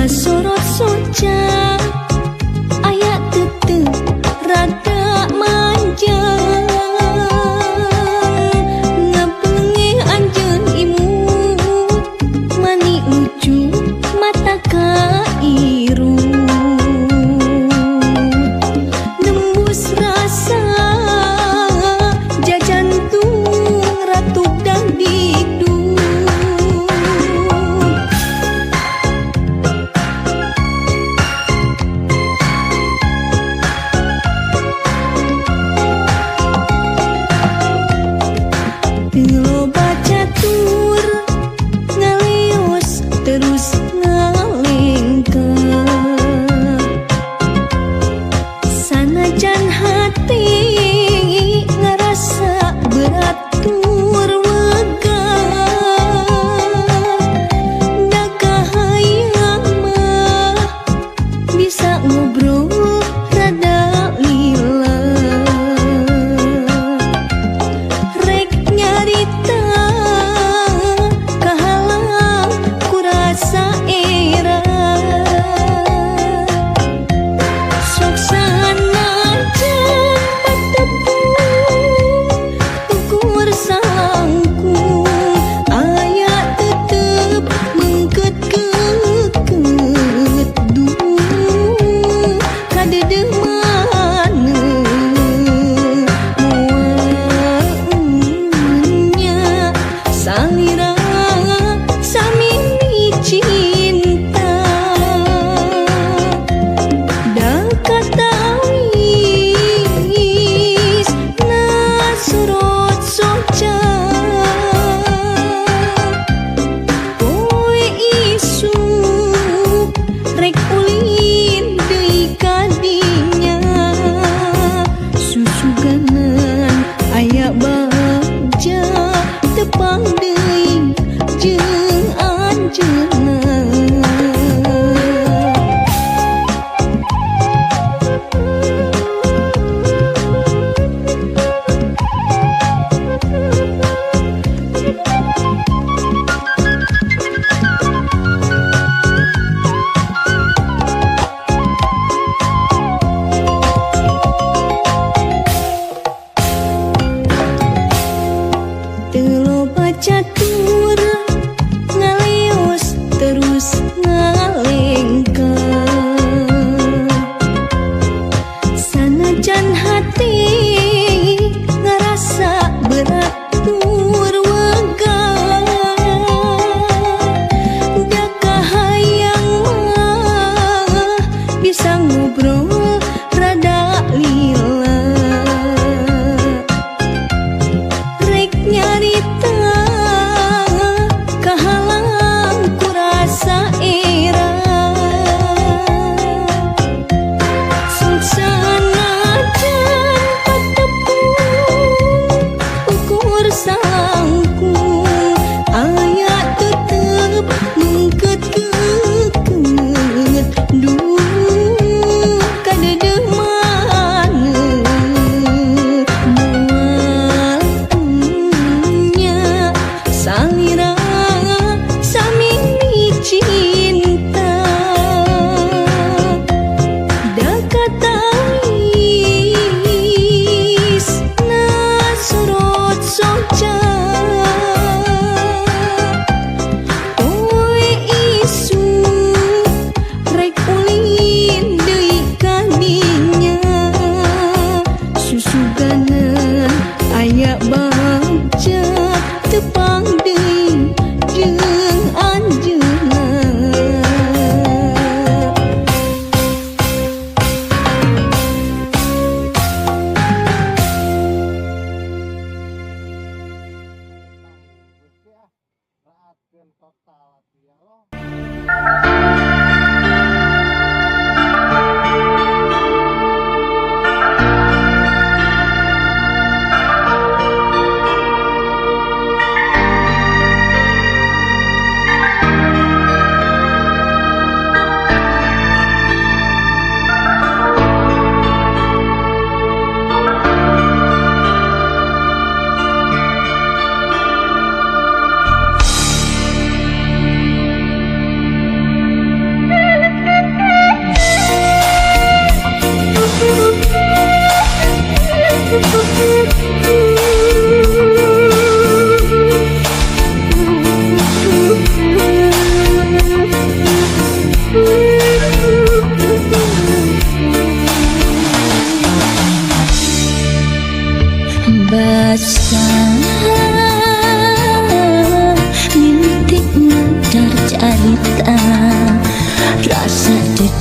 sorot soca aya tetep rada manja ngapenge anjeun imut mani lucu mata kairu nembus rasa jajantung ratu dangdikduk loba catur ngalios terus ngalengka sanajan hati ngerasa berat tur wega da kahayang mah bisa ngobrol rada lila rek nyarita kahalang kurasa era sok sanajan patepung ukur sangkung aya tetep mengket keket dung kadedeh maneh mualnya salira samini cinta da katawis na sorot soca poe isuk rek ulin deui kadinya susuganan aya bagja tepang deui jeung anjeunna teu loba catur ngalios terus ngalengka sanajan hati ngerasa berat tur wega da kahayang mah bisa ngobrol rada lila rek nyarita kahalang kurasa era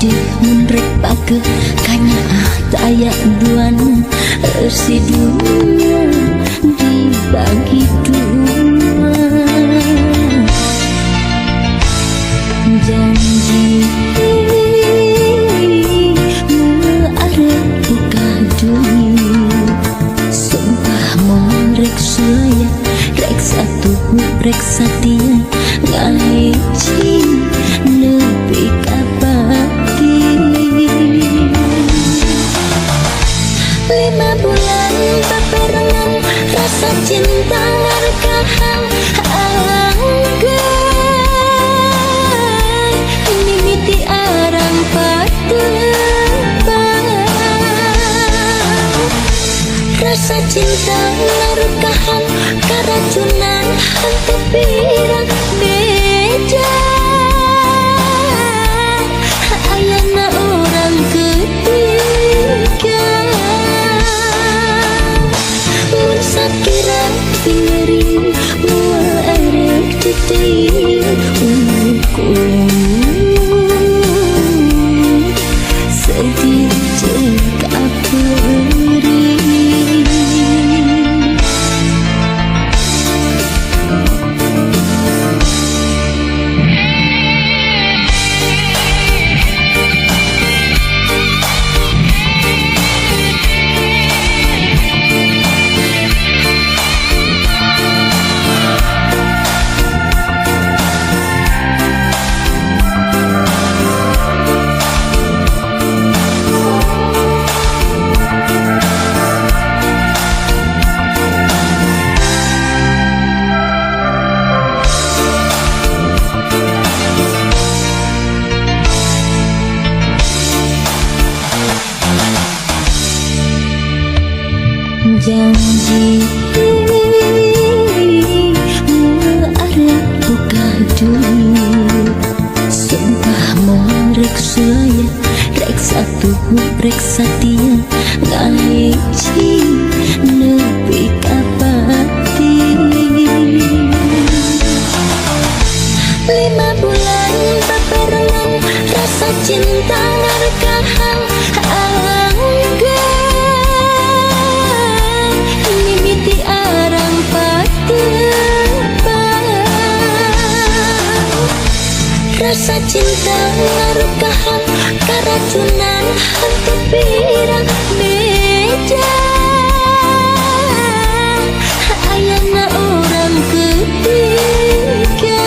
ide menrek pake kanya daya duan residunya dibagi dua. Janji arep buka dunia, sumpah mau rek sulaya, rek satu rek satia ngaji lebih kapati. 5 bulan berbarengan rasa cinta ngargahan anggai mimiti arang patebang. Rasa cinta ngargahan keracunan hantu pirang beda. Ayana orang ketiga sakira pingering mual arek titik ukur sedih jeng aperi. Janji arep buka dunia, sumpah mau rek sulaya, rek satu rek satia ngaji lebih kapati. 5 bulan berbarengan rasa cinta ngargahan rasa cinta ngargahan keracunan hantu pirang beda. Ayana orang ketiga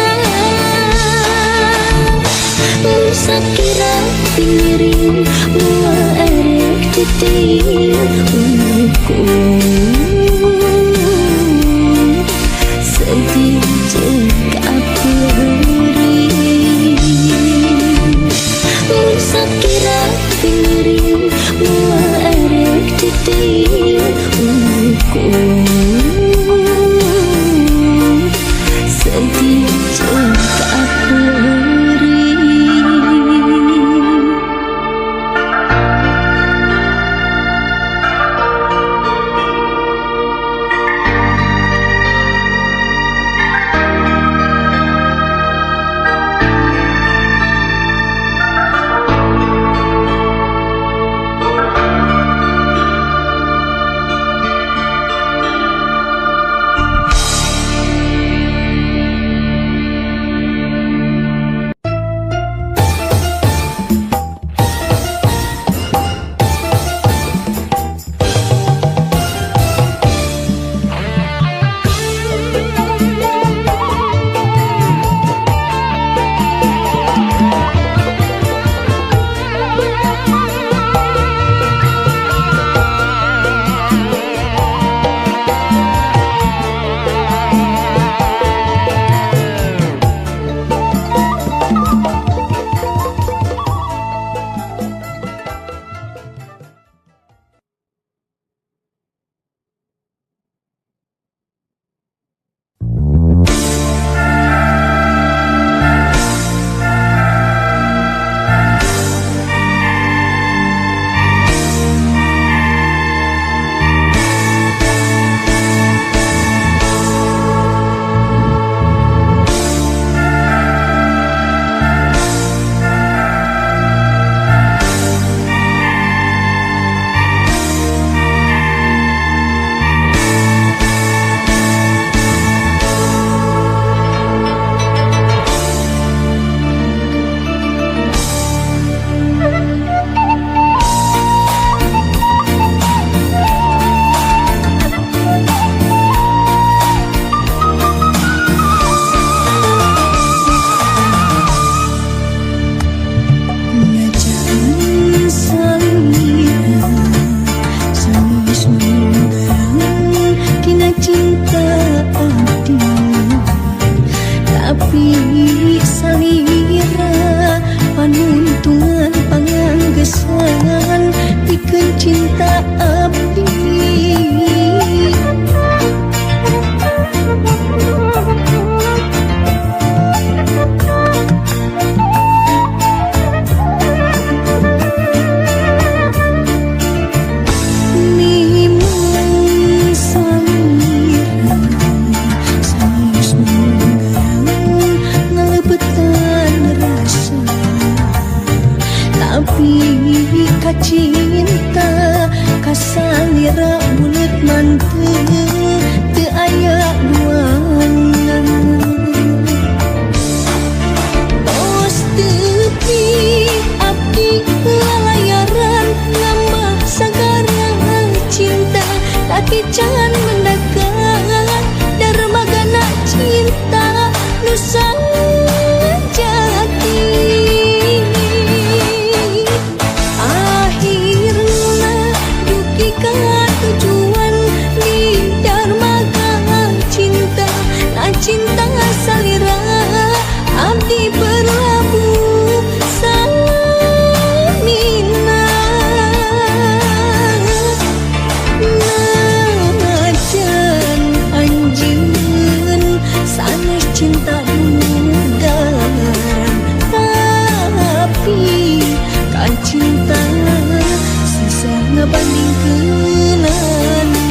sakira pingering mual arek titik ukur sedih jeng aperi. Sakira pingering mual arek titik ukur sedih jeng aperi. tapi kacinta kasalira bulet manteu teu aya duana. Tos tepi abdi lalayaran ngambah sagara cinta tapi can mendagang darmagana cinta nusa jati. Akhirna duki ka tujuan di darmaga cinta na cinta salira abdi berlabuh samina. Najan anjeun sanes cinta dugaran tapi kan cinta susah ngebandingkeunana.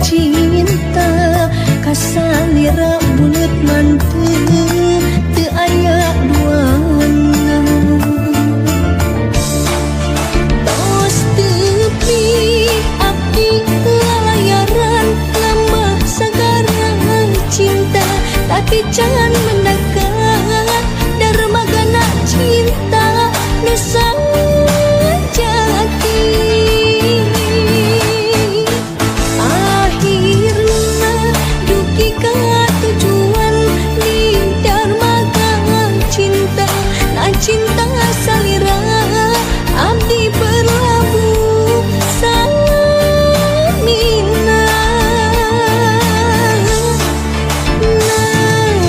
Cinta kasalira bulet manteu teu aya duana. Tos tepi abdi lalayaran ngambah sagara cinta tapi can mendagang darmagana cinta nusa jati. Cinta salira abdi berlabuh samina.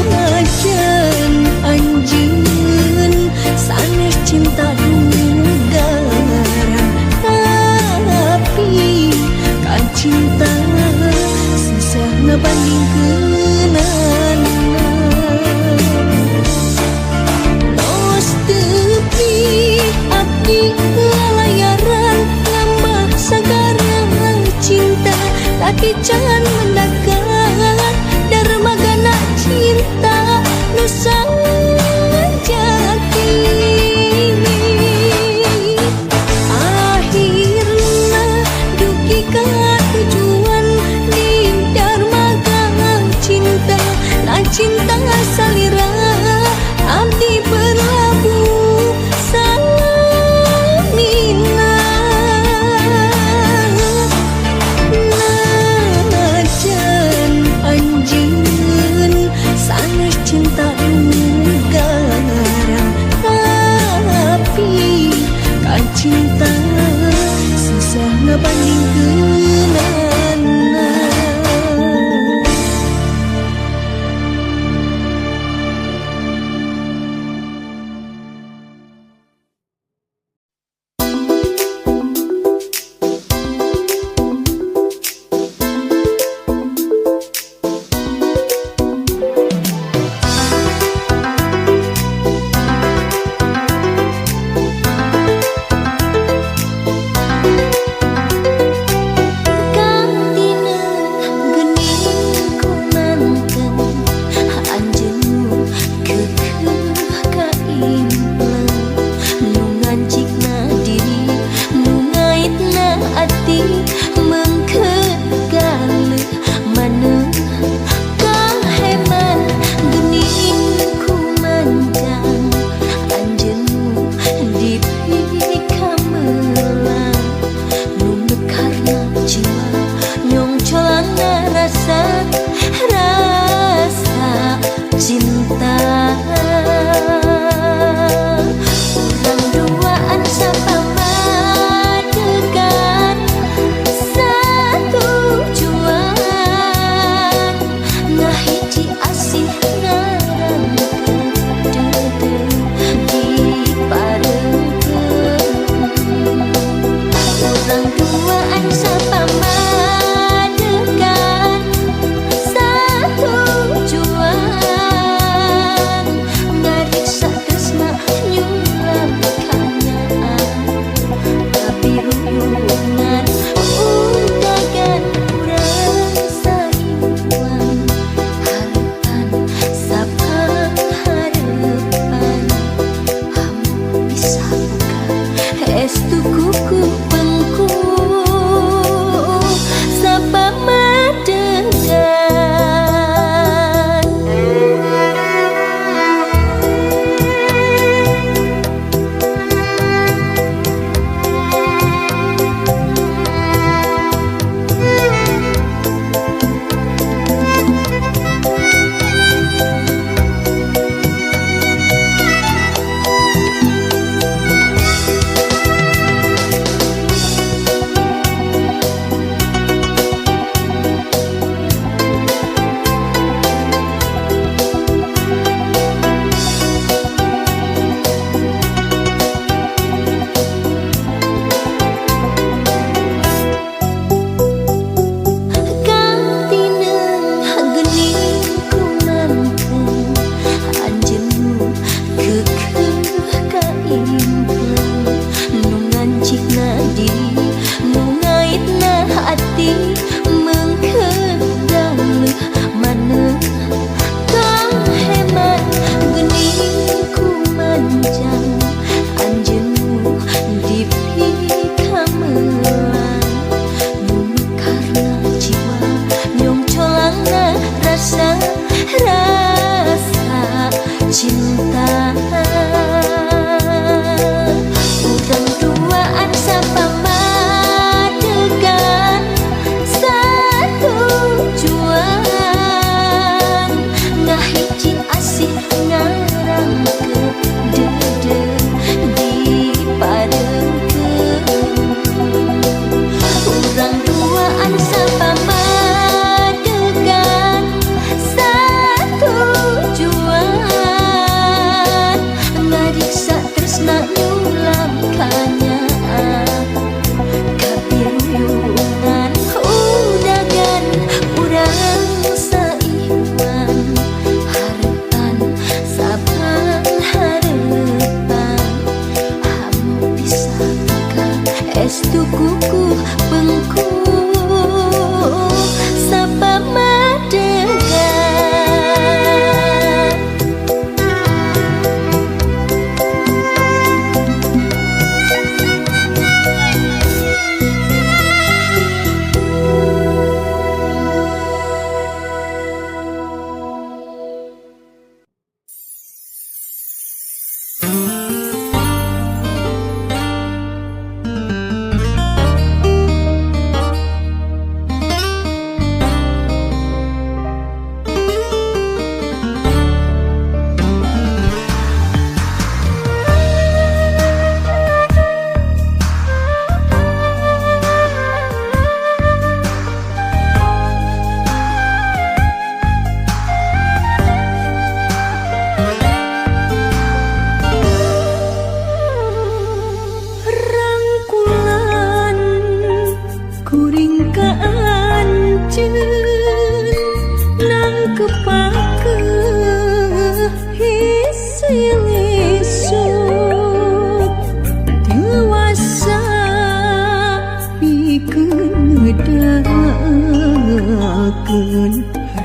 Najan anjeun sanes cinta dugaran tapi kan cinta susah ngebandingkeunana. Abdi lalayaran ngambah sagara cinta tapi can mendagang darmagana cinta nusa jati. Akhirna duki ka tujuan di darmaga cinta na cinta salira abdi berlabuh samina. Najan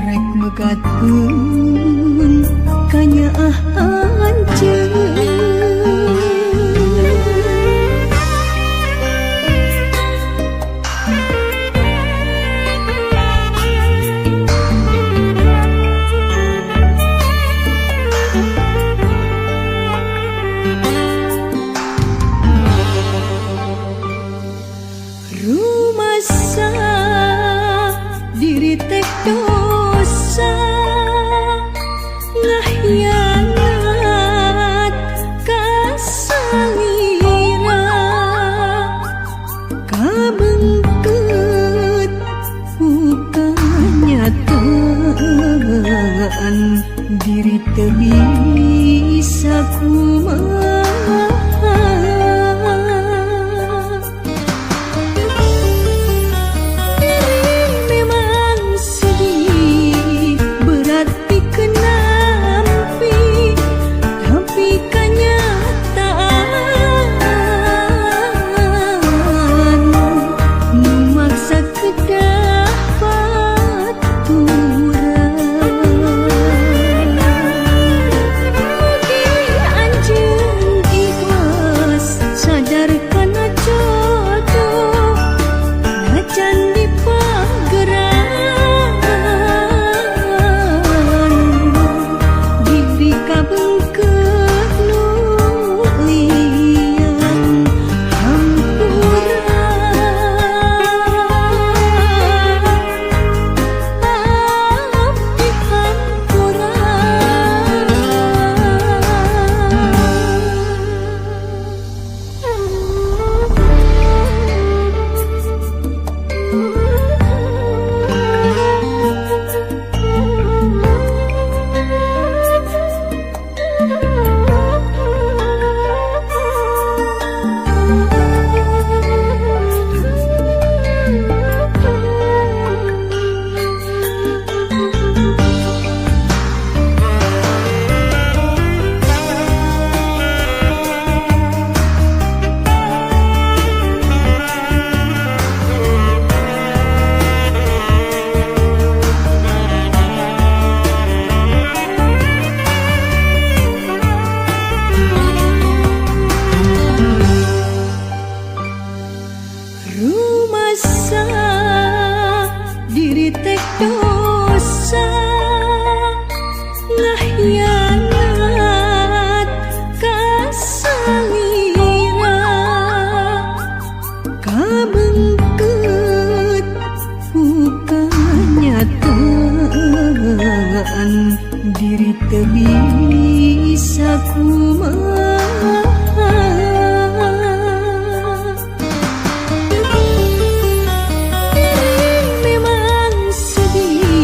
Rek megatkeun kanyaan rumasa diri teh dosa ngahyanat kasalira kabengkeut bukan nyataan diri teu bisa kumaha. Rumasa diri teh dosa ngahyanat kasalira kabengkeut bukan nyataan diri teu bisa kumaha. Memang sedih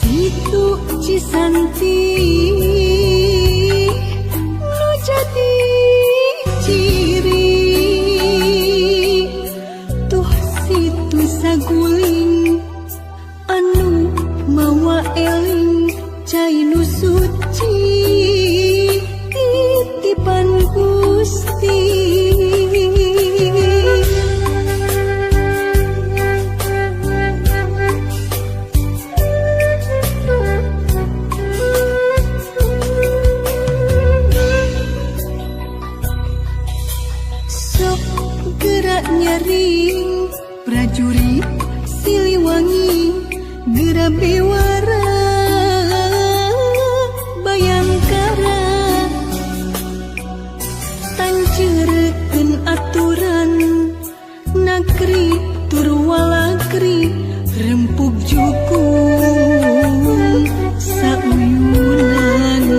Situ Cisanti nu jadi ciri tuh situ saguling anu mawa eling cai nu suci titipan Gusti. Gerak nyaring prajurit Siliwangi, gerak bewara Bayangkara, tanceurkeun aturan Nagri turwalagri rempuk jukung sauyunan.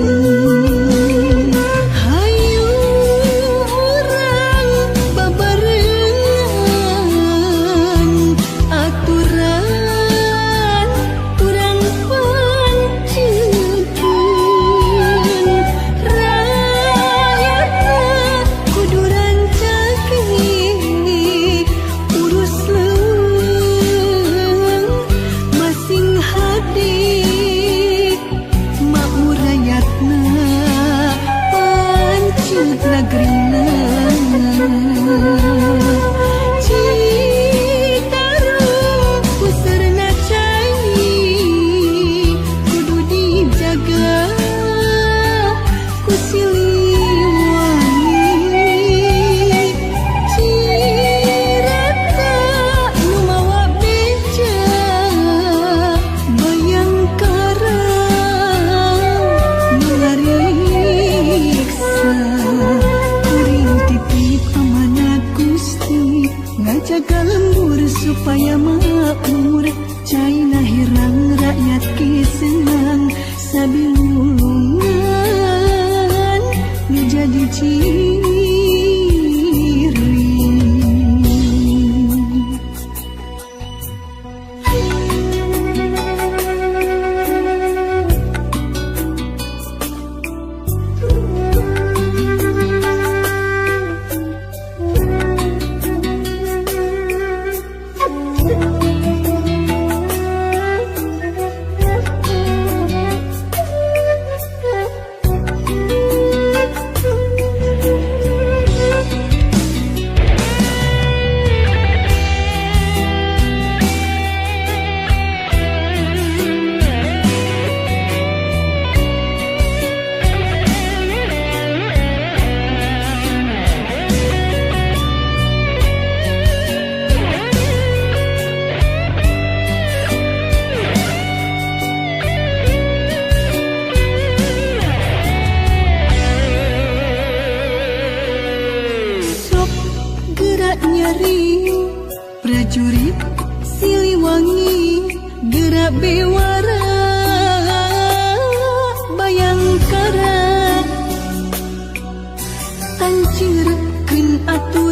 Jaga lembur supaya makmur, cai nahirang rakyat kisenang sabilulungan menjadi ciri. Nyaring prajurit Siliwangi, gerak bewara Bayangkara, tanceurkeun aturan